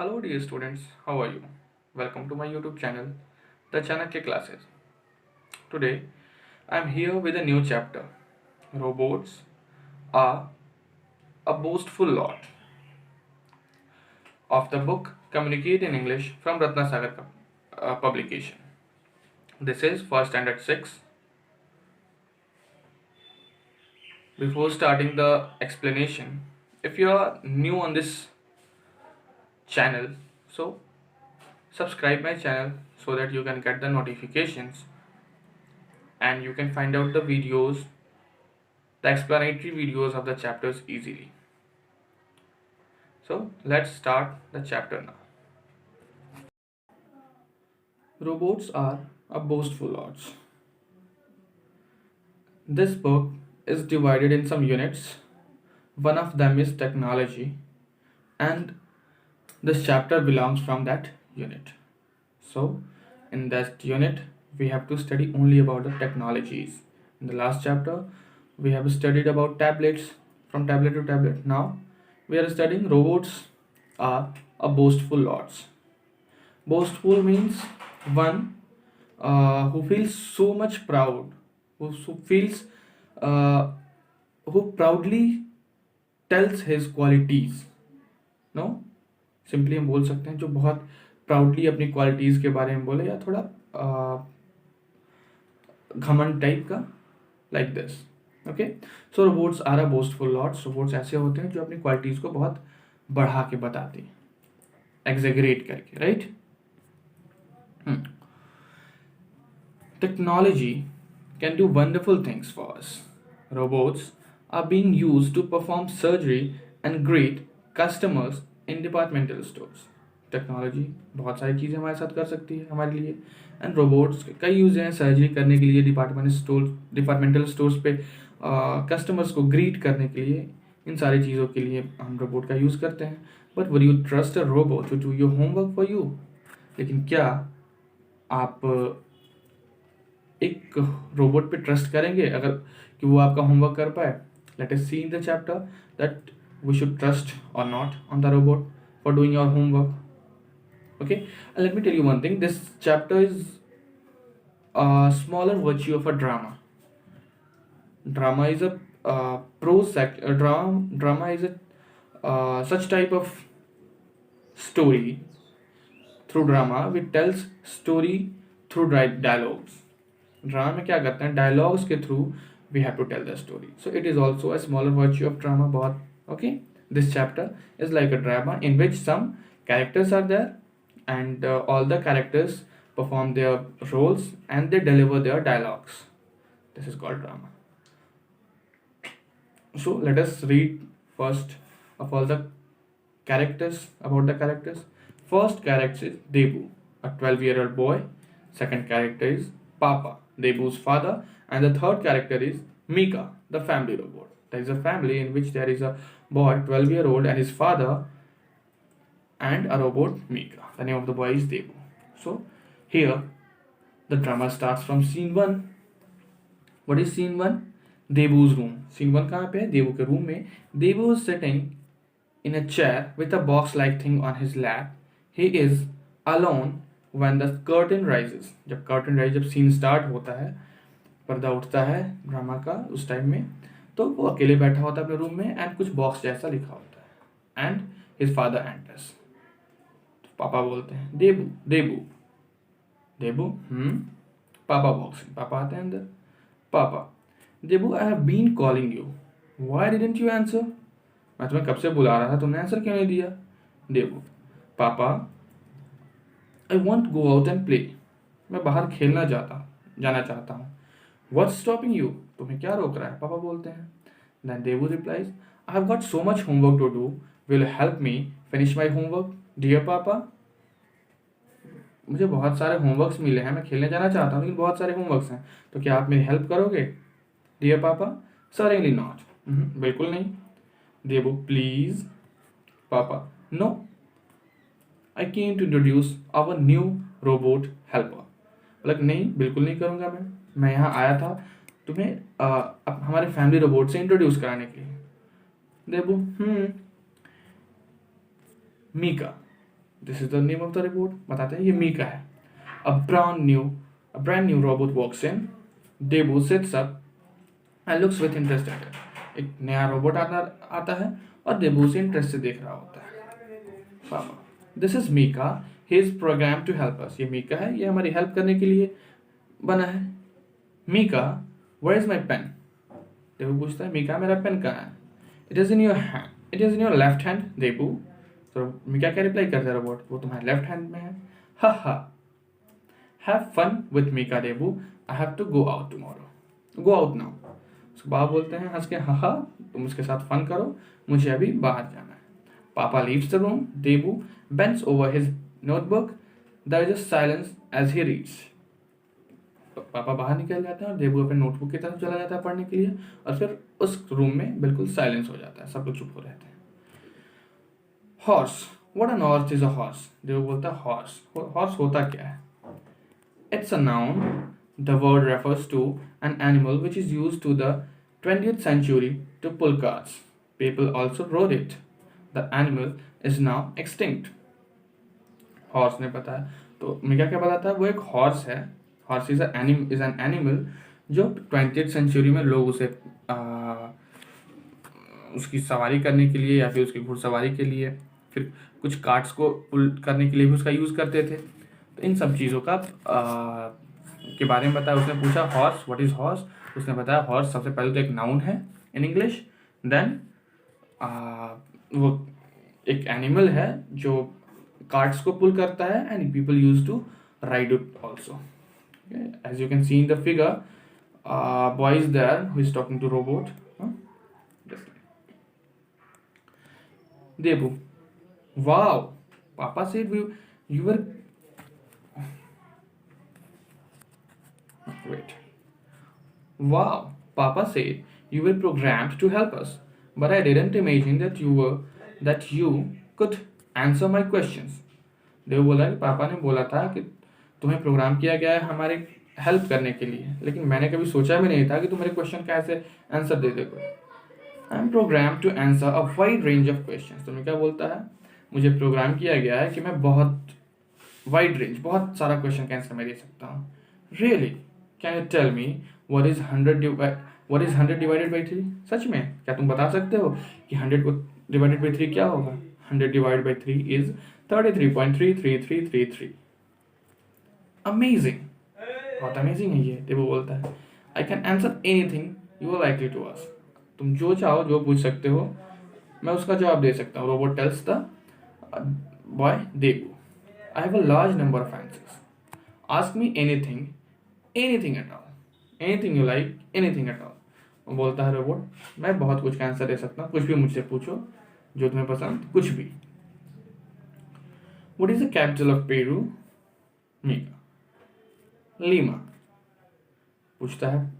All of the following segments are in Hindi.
Hello dear students, how are you? Welcome to my YouTube channel, The Chanakya Classes. Today I am here with a new chapter. Robots are a boastful lot of the book Communicate in English from Ratnasagar publication. This is for standard 6. Before starting the explanation, if you are new on this channel, so subscribe my channel so that you can get the notifications and you can find out the explanatory videos of the chapters easily. So let's start the chapter now. Robots are a boastful lots. This book is divided in some units. One of them is technology, and this chapter belongs from that unit. So, in that unit, we have to study only about the technologies. In the last chapter, we have studied about tablets from tablet to tablet. Now, we are studying robots are a boastful lots. Boastful means one who feels so much proud, who feels uh, who proudly tells his qualities. No simply हम बोल सकते हैं जो बहुत प्राउडली अपनी क्वालिटीज़ के बारे में बोले या थोड़ा घमंड टाइप का like this okay. So robots are a boastful lots. Robots ऐसे होते हैं जो अपनी क्वालिटीज़ को बहुत बढ़ा के बताते हैं, एग्जेगरेट करके, right. Technology can do wonderful things for us. Robots are being used to perform surgery and greet customers in departmental stores. Technology बहुत सारी चीज़ें हमारे साथ कर सकती है हमारे लिए, एंड रोबोट्स के कई यूज हैं सर्जरी करने के लिए, डिपार्टमेंटल स्टोर्स पे कस्टमर्स को ग्रीट करने के लिए. इन सारी चीज़ों के लिए हम रोबोट का यूज़ करते हैं. But would you trust a robot to do your homework for you? लेकिन क्या आप एक रोबोट पे ट्रस्ट करेंगे अगर कि वो आपका होमवर्क कर पाए? Let us see in the chapter that we should trust or not on the robot for doing your homework. Okay, and let me tell you one thing. This chapter is a smaller virtue of a drama. Drama is a drama is a such type of story. Through drama we tells story through dialogues. Drama में क्या करते हैं, डायलॉग्स के through we have to tell the story. So it is also a smaller virtue of drama. बहुत okay. This chapter is like a drama in which some characters are there and all the characters perform their roles and they deliver their dialogues. This is called drama. So let us read first of all the characters, about the characters. First character is Debu, a 12-year-old boy. Second character is Papa, Debu's father. And the third character is Mika, the family robot. There is a family in which there is a boy 12-year-old and his father and a robot Mika. The name of the boy is Debu. So here the drama starts from scene 1. What is scene 1? Debu's room. Scene 1 कहाँ पे है? देबू के रूम में. Debu is sitting in a chair with a box-like thing on his lap. He is alone when the curtain rises. जब curtain rise, जब scene start होता है, पर्दा उठता है ड्रामा का उस टाइम में, तो वो अकेले बैठा होता है अपने रूम में एंड कुछ बॉक्स जैसा लिखा होता है. And his father enters. पापा बोलते हैं देबू देबू देबू. पापा बॉक्स. पापा आते हैं अंदर. पापा, Debu I have been calling you, why didn't you answer? मैं तुम्हें कब से बुला रहा था, तुमने आंसर क्यों नहीं दिया? देबू, पापा I want go out and play, मैं बाहर खेलना जाना चाहता हूँ. व्हाट्स स्टॉपिंग यू, तुम्हें क्या रोक रहा है? पापा बोलते हैं. Then Debu replies, I have got so much homework to do, will help me finish my homework? Dear पापा, मुझे बहुत सारे होमवर्क्स मिले हैं, मैं खेलने जाना चाहता हूँ लेकिन बहुत सारे होमवर्क्स हैं, तो क्या आप मेरी हेल्प करोगे? डियर पापा, सरेंटली नॉट, बिल्कुल नहीं. देबू, प्लीज. पापा, no, I came to introduce our new robot helper. मतलब नहीं, बिल्कुल नहीं करूँगा मैं यहाँ आया था तुम्हें अब हमारे फैमिली रोबोट से इंट्रोड्यूस कराने के लिए. Debu, Mika, this is the name of the robot, बताते हैं ये मीका है. A brand new robot walks in. Debu sits up and looks with interest at it. एक नया रोबोट आता है और देबू से इंटरेस्ट से देख रहा होता है. पापा, this is Mika, he is program to help us. ये मीका है, ये हमारी हेल्प करने के लिए बना है. Mika, where is my pen? Debu पूछता है, मीका मेरा पेन कहाँ है? It is in your hand, it is in your left hand. Debu, तो मीका क्या रिप्लाई करता है रोबोट, वो तुम्हारे लेफ्ट हैंड में है. हा हा, have fun with Mika Debu, I have to go out tomorrow, go out now. उसके बाबा बोलते हैं हंस के, हा, तुम उसके साथ फन करो, मुझे अभी बाहर जाना है. पापा leaves the room. Debu bends over his notebook. There is a silence as he reads. पापा बाहर निकल जाते हैं और देबू अपने नोटबुक की तरफ चला जाता है पढ़ने के लिए, और फिर उस रूम में बिल्कुल साइलेंस हो जाता है, सब लोग चुप हो रहते हैं. Horse, what on earth is a horse? Debu बोलता है हॉर्स, हॉर्स होता क्या है? It's a noun. The word refers to an animal which is used to the 20th century to pull carts. People also rode it. The animal is now extinct. Horse ने पता है, तो मैं क्या पता था, वो एक हॉर्स है. हॉर्स इज एन एनिमल जो 20th सेंचुरी में लोग उसे उसकी सवारी करने के लिए या फिर उसकी घुड़सवारी के लिए, फिर कुछ कार्ट्स को पुल करने के लिए भी उसका यूज़ करते थे. तो इन सब चीज़ों का के बारे में बताया. उसने पूछा हॉर्स, व्हाट इज हॉर्स? उसने बताया हॉर्स सबसे पहले तो एक नाउन है इन इंग्लिश, देन वो एक एनिमल है जो कार्ट्स को पुल करता है and people use to ride it also. As you can see in the figure, boy is there who is talking to robot. Debu, wow, papa said you were Wait. Wow, Papa said you were programmed to help us, but I didn't imagine that you could answer my questions. देव बोला कि पापा ने बोला था कि तुम्हें प्रोग्राम किया गया है हमारे हेल्प करने के लिए, लेकिन मैंने कभी सोचा भी नहीं था कि तुम मेरे क्वेश्चन का ऐसे आंसर दे दोगे. I am program to answer a wide range of question. तुम्हें क्या बोलता है, मुझे प्रोग्राम किया गया है कि मैं बहुत वाइड रेंज, बहुत सारा क्वेश्चन का आंसर मैं दे सकता हूँ. Really, can you tell me what is 100 divided by 3? सच में क्या तुम बता सकते हो कि 100 को डिवाइडेड बाई 3 क्या होगा? 100 divided by 3 is 33.33333. अमेजिंग, बहुत अमेजिंग है ये. देबू बोलता है I can answer anything you are likely to ask. तुम जो चाहो जो पूछ सकते हो, मैं उसका जवाब दे सकता हूँ. Robot tells the boy Debu, I have a large number of answers, ask me anything, anything at all, anything you like, anything at all. वो बोलता है रोबोट, मैं बहुत कुछ का आंसर दे सकता हूँ, कुछ भी मुझसे पूछो जो तुम्हें पसंद, कुछ भी. What is the capital of Peru? Mika, Lima. पूछता है,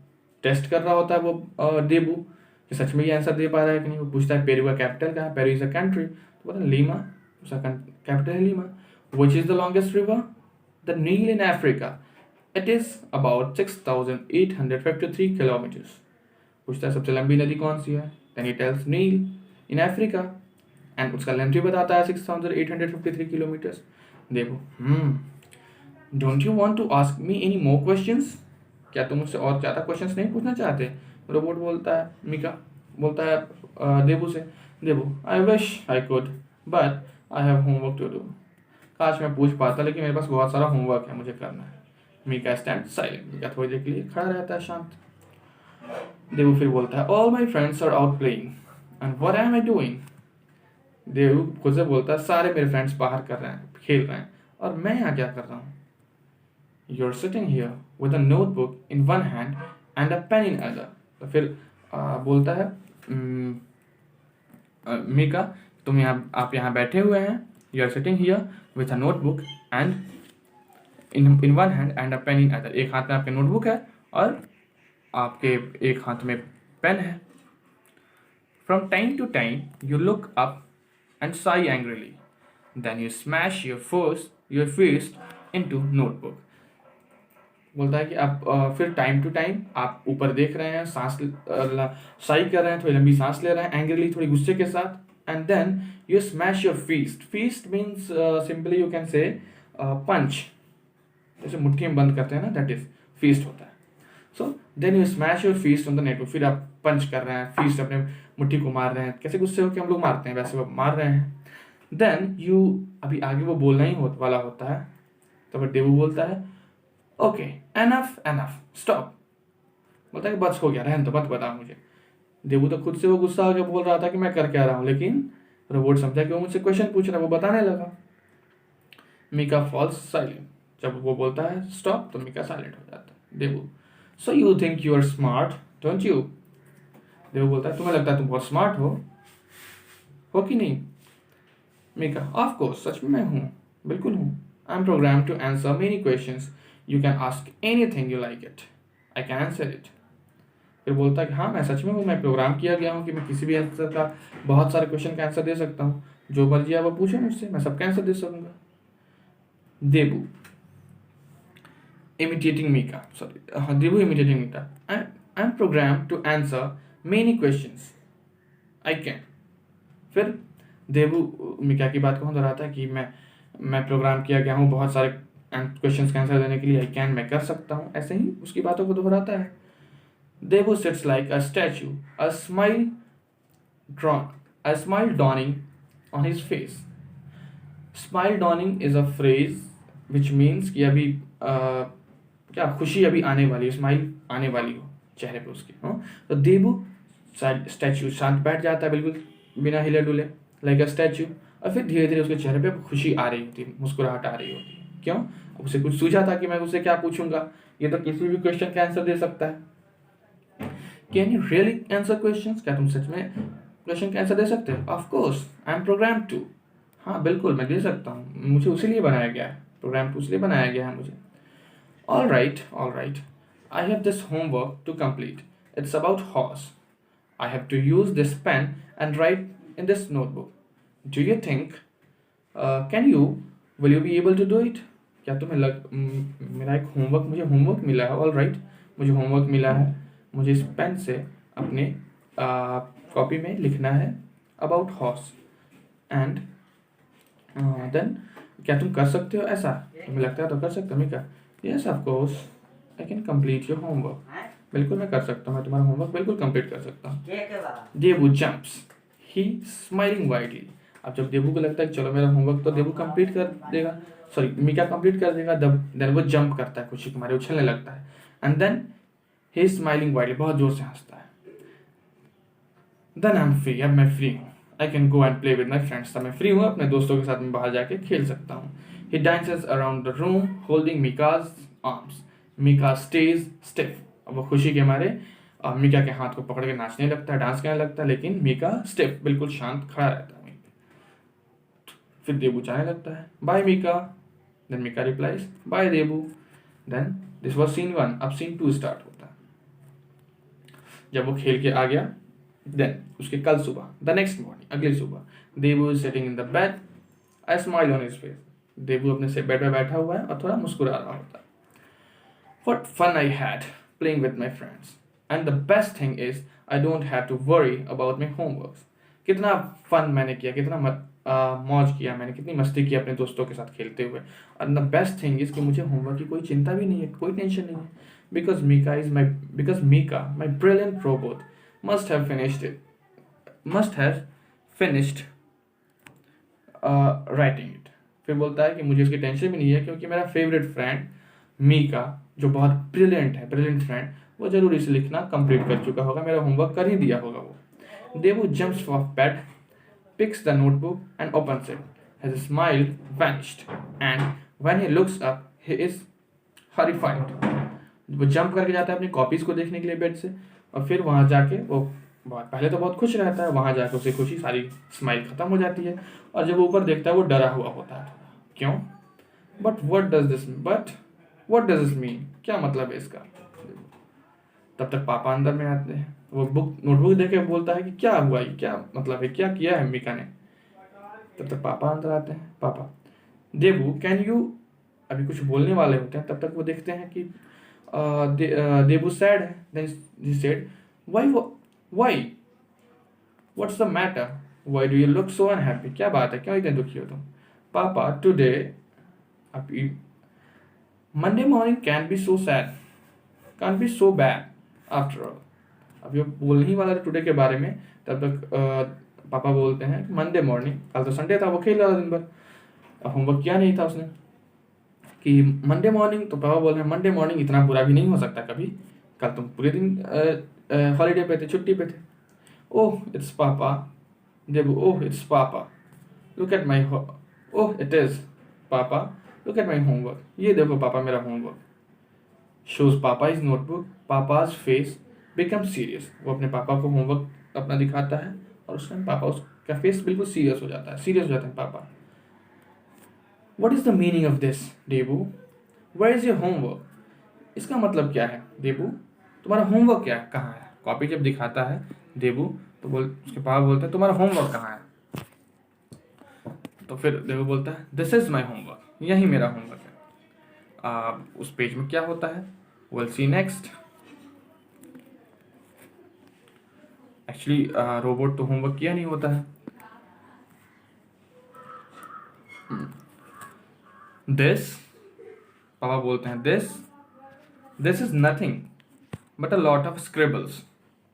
टेस्ट कर रहा होता है वो देबू कि सच में ये आंसर दे पा रहा है कि नहीं. वो पूछता है पेरू का कैपिटल कहाँ है? Peru is a country. तो बोलता है लीमा, उसका कैपिटल है Lima. Which is the longest river? The Nile in Africa, it is about 6,853 kilometres. पूछता है सबसे लंबी नदी कौन सी है? Then he tells Nile in Africa, and उसका लेंथ भी बताता है 6,853 किलोमीटर्स. देखो, don't you want to ask me any more questions? क्या तुम मुझसे और ज़्यादा क्वेश्चंस नहीं पूछना चाहते? रोबोट बोलता है, मीका बोलता है देबू से, Debu, I wish I could but I have homework to do. काश मैं पूछ पाता, लेकिन मेरे पास बहुत सारा होमवर्क है, मुझे करना है. Mika stand silent. मीका थोड़ी देर के लिए खड़ा रहता है शांत. देबू फिर बोलता है, all my friends are out playing and what am I doing? Debu खुद से बोलता है, सारे मेरे फ्रेंड्स बाहर कर रहे हैं, खेल रहे हैं, और मैं यहाँ क्या कर रहा हूँ? You are sitting here with a notebook in one hand and a pen in other. तो फिर बोलता है मीका, आप यहाँ बैठे हुए हैं, you are sitting here with a notebook and in one hand and a pen in other. एक हाथ में आपके नोटबुक है और आपके एक हाथ में पेन है. From time to time you look up and sigh angrily, then you smash your fist into notebook. बोलता है कि आप फिर टाइम टू टाइम आप ऊपर देख रहे हैं, सांस साई कर रहे हैं, थोड़ी लंबी सांस ले रहे हैं, एंग्रीली थोड़ी गुस्से के साथ, and then you smash your fist. Fist means simply you can say punch. जैसे मुट्ठी में बंद करते हैं ना, that is fist होता है. So then you smash your fist on the network. फिर आप पंच कर रहे हैं, फीस्ट अपने मुट्ठी को मार रहे हैं. कैसे गुस्से होकर हम लोग मारते हैं वैसे वो मार रहे हैं. Then you, अभी आगे वो बोलना ही वाला होता है, तो फिर देवू बोलता है ओके एनफ स्टॉप. बोलता है कि बस हो गया, रहने दो, मत बताओ मुझे. देवू तो खुद से वो गुस्सा होकर बोल रहा था कि मैं कर क्या रहा हूँ, लेकिन रोबोट समझा कि वो मुझसे क्वेश्चन पूछ रहा है, वो बताने लगा. Mika falls silent. जब वो बोलता है स्टॉप तो मीका साइलेंट हो जाता है. Devu so you think you are smart don't you. Devu बोलता है तुम्हें लगता है तुम बहुत स्मार्ट हो कि नहीं. मीका ऑफ कोर्स, सच में मैं हूँ, बिल्कुल हूँ. I am program to answer many questions. You can ask anything you like it, I can answer it. फिर बोलता है कि हाँ मैं सच में हूँ, मैं प्रोग्राम किया गया हूँ कि मैं किसी भी आंसर का, बहुत सारे क्वेश्चन का आंसर दे सकता हूँ. जो मर्जी आप पूछे मुझसे, मैं सबका आंसर दे सकूंगा. देबू imitating Mika. Debu imitating Mika. I'm programmed to answer many questions. I can. फिर देबू मीका की बात को दोहराता है कि मैं प्रोग्राम किया गया हूँ बहुत सारे क्वेश्चंस का आंसर देने के लिए. आई कैन, मैं कर सकता हूँ. ऐसे ही उसकी बातों को दोहराता है. Debu sits like a statue, a smile dawning on his face. Smile dawning is a phrase which means कि अभी क्या खुशी अभी आने वाली है, स्माइल आने वाली हो चेहरे पे उसके. तो देबू स्टैच्यू शांत बैठ जाता है बिल्कुल बिना हिले डुले, लाइक अ स्टैच्यू. और फिर धीरे धीरे उसके चेहरे पे खुशी आ रही होती है, मुस्कुराहट आ रही होती है. क्यों? उसे कुछ सूझा था कि मैं उससे क्या पूछूंगा, ये तो किसी भी क्वेश्चन का आंसर दे सकता है. Can you really answer question. क्या तुम सच में क्वेश्चन का आंसर दे सकते हो. Of course I am program to. हाँ बिल्कुल मैं दे सकता हूँ, मुझे उसी लिए बनाया गया है, प्रोग्राम टू इसलिए बनाया गया है मुझे. All right. I have this homework to complete. It's about horse. I have to use this pen and write in this notebook. Do you think? Will you be able to do it? क्या तुम्हें मेरा एक मुझे होमवर्क मिला है. All right. मुझे होमवर्क मिला है. मुझे इस पेन से अपने कॉपी में लिखना है about horse. And then क्या तुम कर सकते हो ऐसा? तुम्हें लगता है तो कर सकते हो. Mika Yes, of course. I can complete your homework. बिल्कुल मैं कर सकता हूँ, मैं तुम्हारा होमवर्क बिल्कुल कंप्लीट कर सकता हूँ. देबू जंप्स, he smiling widely. अब जब देबू को लगता है कि चलो मेरा होमवर्क तो देबू कंप्लीट कर देगा, मीका कंप्लीट कर देगा, देन वो जंप करता है, खुशी के मारे उछलने लगता है. And then he is smiling widely, बहुत जोर से हंसता है. Then I'm free. अब मैं फ्री हूँ. I can go and play with my friends. तब मैं फ्री हूँ, अपने दोस्तों के साथ मैं बाहर जाके खेल सकता हूँ. He dances around the room holding Mika's arms. Mika stays stiff. अब वो खुशी के मारे मीका के हाथ को पकड़ के नाचने लगता है, डांस करने लगता है, लेकिन मीका स्टिफ बिल्कुल शांत खड़ा रहता है वहीं पे. फिर देबू जाने लगता है. Bye Mika. Then Mika replies bye Debu. Then this was scene 1. अब सीन 2 स्टार्ट होता है. जब वो खेल के आ गया, देन उसके कल सुबह, द नेक्स्ट मॉर्निंग, अगली सुबह, Debu is sitting in the bed, a smile on his face. Debu अपने से बेड पे बैठा हुआ है और थोड़ा मुस्कुरा रहा होता है. What fun I had playing with my friends. And the best thing is I don't have to worry about my homeworks. कितना फन मैंने किया, कितना मौज किया मैंने, कितनी मस्ती की अपने दोस्तों के साथ खेलते हुए. और द बेस्ट थिंग इज कि मुझे होमवर्क की कोई चिंता भी नहीं है, कोई टेंशन नहीं है. Because Mika, my brilliant robot, must have finished writing it. फिर बोलता है कि मुझे उसकी टेंशन भी नहीं है क्योंकि मेरा फेवरेट फ्रेंड मीका, जो बहुत ब्रिलियंट फ्रेंड, वो जरूर इसे लिखना कंप्लीट कर चुका होगा, मेरा होमवर्क कर ही दिया होगा वो. Debu jumps off bed, picks the notebook and opens it. His smile vanished and when he looks up he is horrified. वो जंप करके जाता है अपनी कॉपीज को देखने के लिए बेड से, और फिर वहां जाके वो पहले तो बहुत खुश रहता है, वहां जाके उसे खुशी सारी स्माइल खत्म हो जाती है, और जब वो ऊपर देखता है वो डरा हुआ होता है. क्यों? But what does this mean. क्या मतलब है इसका? तब तक पापा अंदर में आते हैं. वो नोटबुक देख के बोलता है कि क्या हुआ, ये क्या मतलब है, क्या किया है मीका ने. तब तक पापा अंदर आते हैं. पापा, देबू कैन यू, अभी कुछ बोलने वाले होते हैं, तब तक वो देखते हैं कि देबू सैड है. Then he said why what's the matter. Why do you look so unhappy, क्या बात है, क्यों इतने दुखी हो तुम? पापा टुडे, अभी Monday morning can be so sad, can be so bad after all. अब ये बोलने ही वाला था टुडे के बारे में, तब तक पापा बोलते हैं मंडे मॉर्निंग, कल तो संडे था, वो खेल रहा था दिन भर, अब होमवर्क किया नहीं था उसने, कि मंडे मॉर्निंग, तो पापा बोल रहे हैं मंडे मॉर्निंग इतना बुरा भी नहीं हो सकता कभी, कल तुम पूरे दिन हॉलीडे पे थे, छुट्टी पे थे। ओह इट्स पापा, देबू, ओह इट्स पापा, look at my, oh it is पापा, लुक एट माई होमवर्क, ये देखो पापा मेरा होमवर्क। शोज पापा is notebook, papa's face become serious, वो अपने पापा को होमवर्क अपना दिखाता है और उस टाइम पापा, उसका फेस बिल्कुल सीरियस हो जाता है, सीरियस हो जाते हैं पापा। What is the meaning of this, Debu? Where is your homework? इसका मतलब क्या है देबू? तुम्हारा होमवर्क क्या है, कहाँ है? कॉपी जब दिखाता है देबू तो उसके पापा बोलते हैं तुम्हारा होमवर्क कहाँ है? तो फिर देबू बोलता है दिस इज माई होमवर्क, यही मेरा होमवर्क है। उस पेज में क्या होता है, we'll see next। Actually robot तो होमवर्क किया नहीं होता है। दिस, पापा बोलते हैं this is nothing but a lot of scribbles.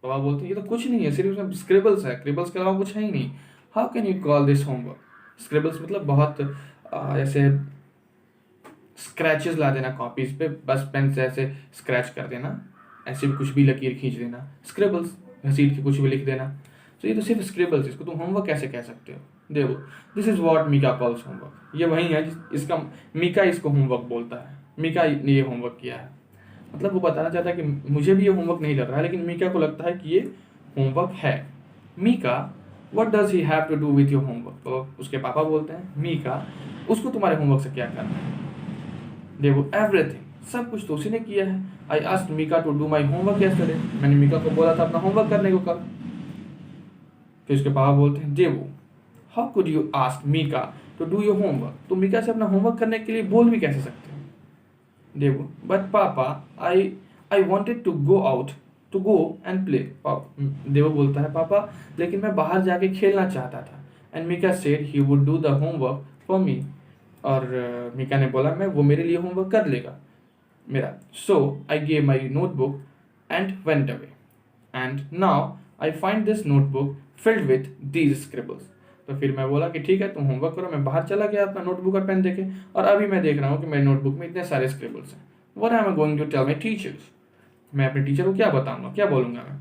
पापा बोलते हैं ये तो कुछ नहीं है, सिर्फ उसमें स्क्रिबल्स है, स्क्रिबल्स के अलावा कुछ है ही नहीं। How can you call this homework? Scribbles मतलब बहुत ऐसे स्क्रैचेस ला देना कॉपीज पे, बस पेन से ऐसे स्क्रैच कर देना, ऐसे भी कुछ भी लकीर खींच देना, स्क्रिबल्स, घसीट के कुछ भी लिख देना। तो ये तो सिर्फ स्क्रिबल्स, इसको तुम होमवर्क कैसे कह सकते हो? देखो this is what Mika calls homework, ये वही है इसका, मीका इसको होमवर्क बोलता है, मीका ने ये होमवर्क किया है। मतलब वो बताना चाहता है कि मुझे भी ये होमवर्क नहीं लग रहा है, लेकिन मीका को लगता है कि ये होमवर्क है। Mika, what does he have to do with your homework? तो उसके पापा बोलते हैं मीका, उसको तुम्हारे होमवर्क से क्या करना है? देखो एवरीथिंग, सब कुछ तो उसी ने किया है। I asked Mika to do my homework yesterday, मैंने मीका को बोला था अपना होमवर्क करने को कल। फिर उसके पापा बोलते हैं Debo, how could you ask Mika to do your homework? तो मीका से अपना होमवर्क करने के लिए बोल भी कैसे सकते हो? देवो, बट पापा I wanted to go out, to go and play. Debo बोलता है पापा लेकिन मैं बाहर जाके खेलना चाहता था। And Mika said he would do the homework for me, और मीका ने बोला मैं, वो मेरे लिए होमवर्क कर लेगा मेरा। So I gave my notebook and went away, and now I find this notebook filled with these scribbles. तो फिर मैं बोला कि ठीक है तुम होमवर्क करो, मैं बाहर चला गया अपना नोटबुक और पेन देके, और अभी मैं देख रहा हूँ कि मेरी नोटबुक में इतने सारे स्क्रिबल्स हैं। What I am going to tell my teachers? मैं अपने टीचर को क्या बताऊंगा, क्या बोलूंगा मैं?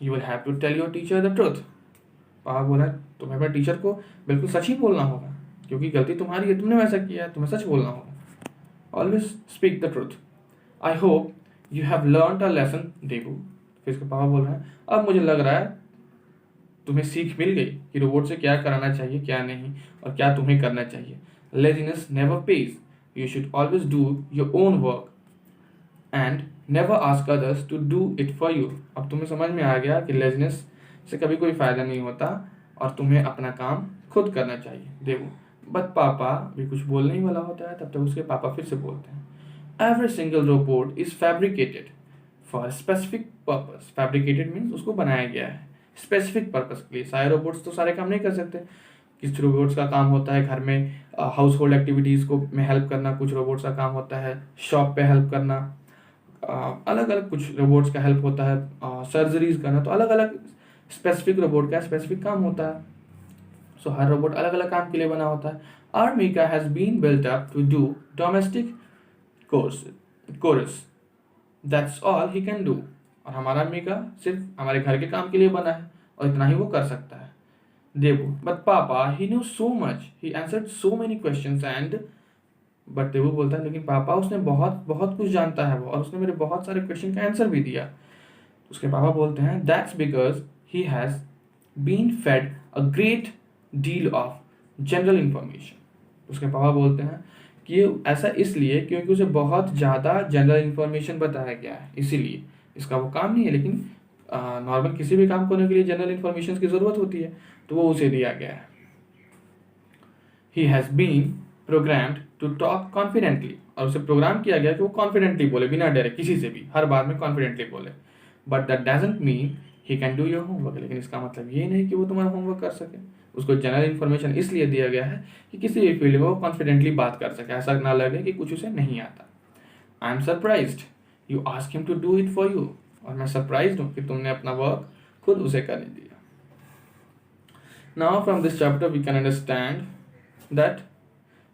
You will have to tell your teacher the truth. पापा बोला तुम्हें अपने टीचर को बिल्कुल सच ही बोलना होगा, क्योंकि गलती तुम्हारी है, तुमने वैसा किया है, तुम्हें सच बोलना होगा। Always speak the truth. I hope you have learn a lesson Debu. फिर उसके पापा बोल रहे हैं अब मुझे लग रहा है तुम्हें सीख मिल गई कि रोबोट से क्या कराना चाहिए, क्या नहीं, और क्या तुम्हें करना चाहिए। Laziness never pays, you should always do your own work and never ask others to do it for you. अब तुम्हें समझ में आ गया कि लेजीनेस से कभी कोई फायदा नहीं होता और तुम्हें अपना काम खुद करना चाहिए। देखो बट पापा भी कुछ बोलने ही वाला होता है, तब तक उसके पापा फिर से बोलते हैं every single robot is fabricated for specific purpose. Fabricated means उसको बनाया गया है स्पेसिफिक पर्पस के लिए। सारे रोबोट्स तो सारे काम नहीं कर सकते। कुछ रोबोट्स का काम होता है घर में हाउस होल्ड एक्टिविटीज़ को में हेल्प करना, कुछ रोबोट्स का काम होता है शॉप पे हेल्प करना, अलग अलग कुछ रोबोट्स का हेल्प होता है सर्जरीज करना। तो अलग अलग स्पेसिफिक रोबोट का स्पेसिफिक काम होता है। सो हर रोबोट अलग अलग काम के लिए बना होता है। Our Mika has been built up to do domestic chores, that's all he can do. और हमारा मीका सिर्फ हमारे घर के काम के लिए बना है और इतना ही वो कर सकता है। Debu, but papa he knew so much, he answered so many questions and, but Debu बोलता है लेकिन पापा उसने बहुत बहुत कुछ जानता है वो, और उसने मेरे बहुत सारे क्वेश्चन का आंसर भी दिया। उसके पापा बोलते हैं that's because he has been fed a great deal of general information. उसके पापा बोलते हैं कि ये ऐसा इसलिए क्योंकि उसे बहुत ज़्यादा जनरल इंफॉर्मेशन बताया गया है, इसीलिए। इसका वो काम नहीं है, लेकिन नॉर्मल किसी भी काम करने के लिए जनरल इंफॉर्मेशन की ज़रूरत होती है, तो वो उसे दिया गया है। He has been programmed to talk confidently, और उसे प्रोग्राम किया गया कि वो कॉन्फिडेंटली बोले, बिना डरे किसी से भी, हर बार में कॉन्फिडेंटली बोले। But that doesn't mean he can do your homework, लेकिन इसका मतलब ये नहीं कि वो तुम्हारा होमवर्क कर सके। उसको जनरल इन्फॉर्मेशन इसलिए दिया गया है कि किसी भी फील्ड में वो कॉन्फिडेंटली बात कर सके, ऐसा ना लगे कि कुछ उसे नहीं आता। I am surprised you ask him to do it for you, और मैं सरप्राइज्ड हूँ कि तुमने अपना वर्क खुद उसे करने दिया। Now from this chapter we can understand that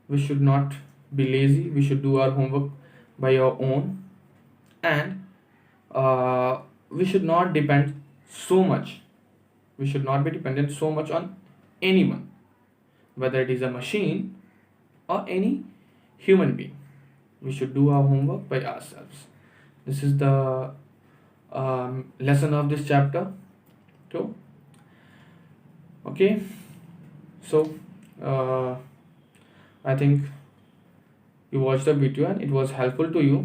we should not be lazy, we should do our homework by our own, and we should not depend so much, we should not be dependent so much on anyone, whether it is a machine or any human being. We should do our homework by ourselves. This is the lesson of this chapter too. Okay, so I think you watched the video and it was helpful to you.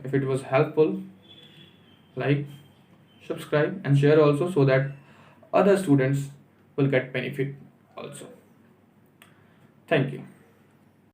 If it was helpful, like, subscribe and share also, so that other students will get benefit also. Thank you.